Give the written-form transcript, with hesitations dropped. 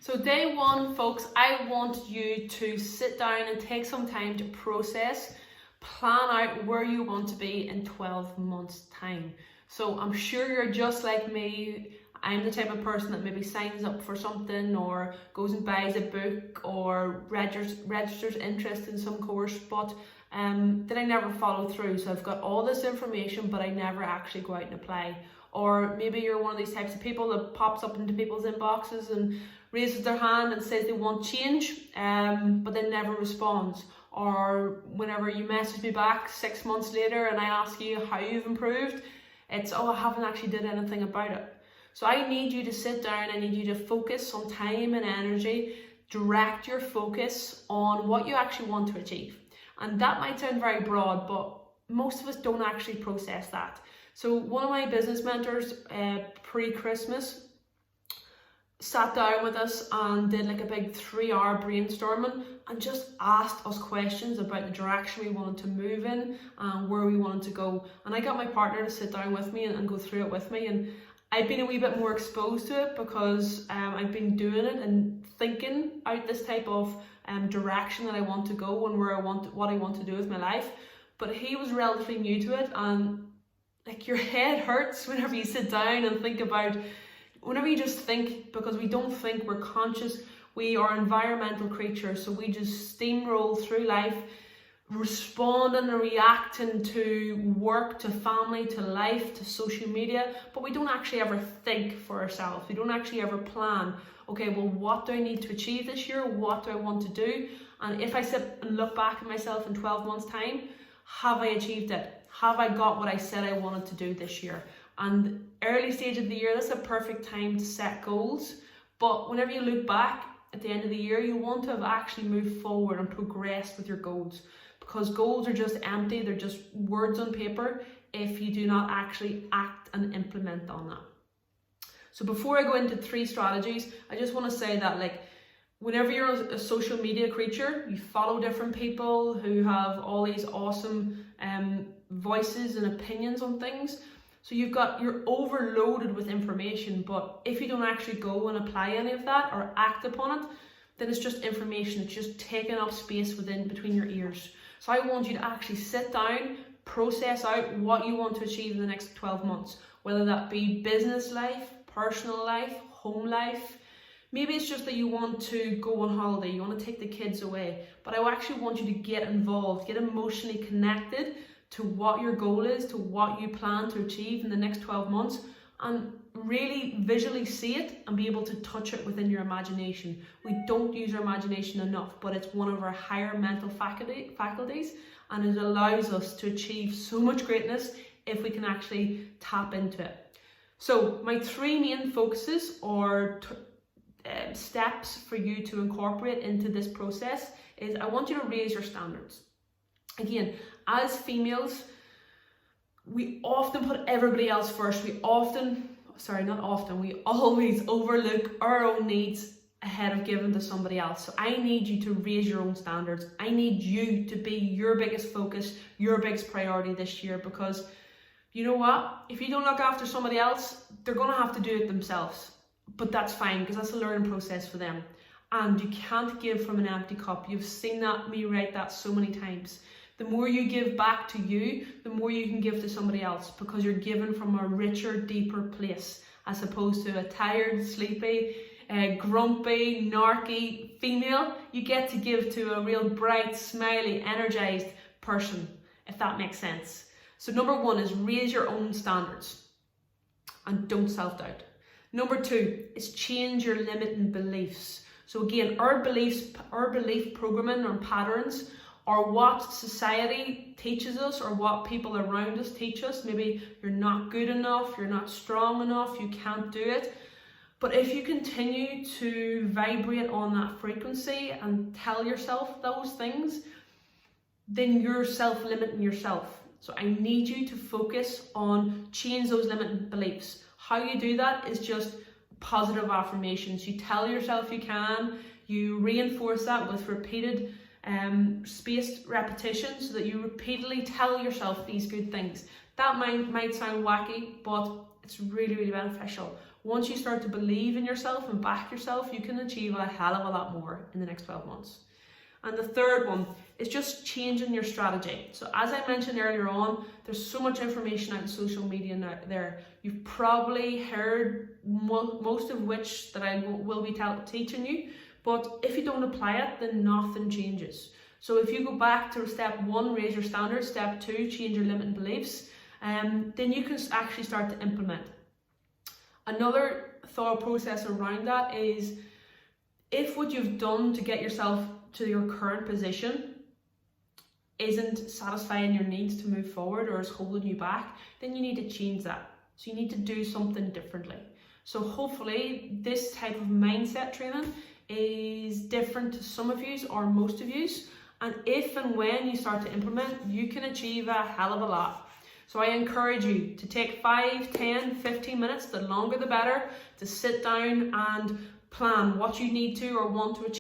So day one, folks, I want you to sit down and take some time to process, plan out where you want to be in 12 months' time. So I'm sure you're just like me. I'm the type of person that maybe signs up for something or goes and buys a book or registers interest in some course, but that I never follow through. So I've got all this information, but I never actually go out and apply. Or maybe you're one of these types of people that pops up into people's inboxes and raises their hand and says they want change, but then never responds. Or whenever you message me back 6 months later and I ask you how you've improved, it's, oh, I haven't actually did anything about it. So I need you to sit down, I need you to focus some time and energy, direct your focus on what you actually want to achieve. And that might sound very broad, but most of us don't actually process that. So one of my business mentors pre-Christmas sat down with us and did like a big 3-hour brainstorming and just asked us questions about the direction we wanted to move in and where we wanted to go. And I got my partner to sit down with me and go through it with me. And I've been a wee bit more exposed to it because I've been doing it and thinking out this type of direction that I want to go and what I want to do with my life. But he was relatively new to it, and like your head hurts whenever you sit down and think about, whenever you just think, because we don't think, we're conscious, we are environmental creatures, so we just steamroll through life, responding and reacting to work, to family, to life, to social media, but we don't actually ever think for ourselves. We don't actually ever plan, okay, well, what do I need to achieve this year? What do I want to do? And if I sit and look back at myself in 12 months' time, have I achieved it? Have I got what I said I wanted to do this year? And early stage of the year, that's a perfect time to set goals. But whenever you look back at the end of the year, you want to have actually moved forward and progressed with your goals. Because goals are just empty, they're just words on paper if you do not actually act and implement on that. So before I go into 3 strategies, I just want to say that, like, whenever you're a social media creature, you follow different people who have all these awesome voices and opinions on things. So you're overloaded with information, but if you don't actually go and apply any of that or act upon it, then it's just information. It's just taking up space between your ears. So I want you to actually sit down, process out what you want to achieve in the next 12 months, whether that be business life, personal life, home life. Maybe it's just that you want to go on holiday, you want to take the kids away, but I actually want you to get involved, get emotionally connected to what your goal is, to what you plan to achieve in the next 12 months, and really visually see it and be able to touch it within your imagination. We don't use our imagination enough, but it's one of our higher mental faculties, and it allows us to achieve so much greatness if we can actually tap into it. So my 3 main focuses or steps for you to incorporate into this process is, I want you to raise your standards. Again, as females, we often put everybody else first. We always overlook our own needs ahead of giving to somebody else. So I need you to raise your own standards. I need you to be your biggest focus, your biggest priority this year, because you know what? If you don't look after somebody else, they're going to have to do it themselves. But that's fine, because that's a learning process for them. And you can't give from an empty cup. You've seen me write that so many times. The more you give back to you, the more you can give to somebody else, because you're given from a richer, deeper place, as opposed to a tired, sleepy, grumpy, narky female. You get to give to a real bright, smiley, energized person, if that makes sense. So number 1 is raise your own standards and don't self-doubt. Number 2 is change your limiting beliefs. So again, our belief programming or patterns are what society teaches us or what people around us teach us. Maybe you're not good enough, you're not strong enough, you can't do it. But if you continue to vibrate on that frequency and tell yourself those things, then you're self-limiting yourself. So I need you to focus on change those limiting beliefs. How you do that is just positive affirmations. You tell yourself you can, you reinforce that with repeated spaced repetition, so that you repeatedly tell yourself these good things. That might sound wacky, but it's really, really beneficial. Once you start to believe in yourself and back yourself, you can achieve a hell of a lot more in the next 12 months. And the third one is just changing your strategy. So as I mentioned earlier on, there's so much information out in social media there. You've probably heard most of which that I will be teaching you, but if you don't apply it, then nothing changes. So if you go back to step 1, raise your standards, step 2, change your limiting beliefs, then you can actually start to implement. Another thought process around that is, if what you've done to get yourself to your current position isn't satisfying your needs to move forward or is holding you back, then you need to change that. So you need to do something differently. So hopefully this type of mindset training is different to some of you or most of you. And if and when you start to implement, you can achieve a hell of a lot. So I encourage you to take 5, 10, 15 minutes, the longer the better, to sit down and plan what you need to or want to achieve.